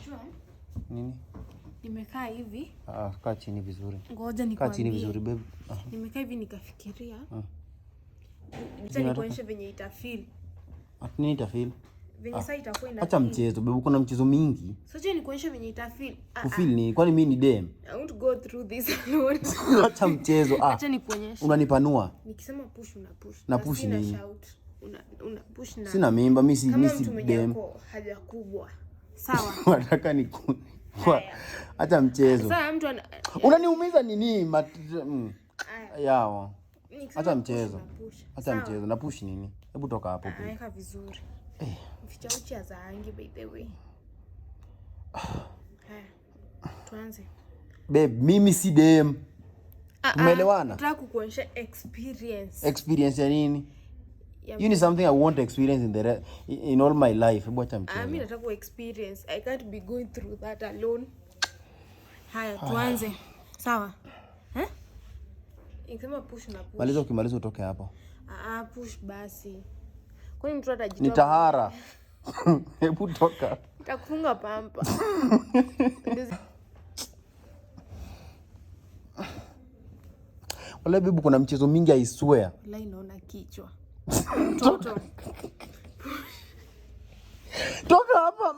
Unajua? Nini? Nimekaa hivi. Kaa chini vizuri. Ngoja nikwambie. Kaa chini vizuri babe. Nimekaa hivi nikafikiria. Acha nikuonyeshe venye itafeel. Nini itafeel? Venye sasa itakuwa ina. Acha mchezo babe, kuna mchezo mingi. Sasa acha nikuonyeshe venye itafeel. Kufeel ni kwani mimi ni dem? I want to go through this alone. Acha mchezo. Acha nikuonyeshe. Unanipanua. Nikisema push una push. Na push nini? Shout. Una push na. Sina mimba, mimi si dem. Haja kubwa. Sawa. Nataka ni acha mchezo. Sasa mtu unaniumiza nini? Yao. Acha mchezo. Acha mchezo. Na push nini? Hebu toka hapo. Weka vizuri. Mficha uchi azaangi by the way. Tuanze. Babe, mimi si dem. Umeelewana? Nataka kukuonyesha experience. Experience ya nini? You need something I want to experience in all my life. Hebu acha mchezo. Mimi nataka ku experience. I can't be going through that alone. Haya, tuanze. Sawa? Ikisema push na push. Maliza, ukimaliza utoke hapo. Push basi. Kwani mtu atajitoa? Ni tahara. Hebu toka. Nitakufunga pampa. Wala bibi, kuna mchezo mingi I swear. Wala inaona kichwa. Mtoto. Toka hapa.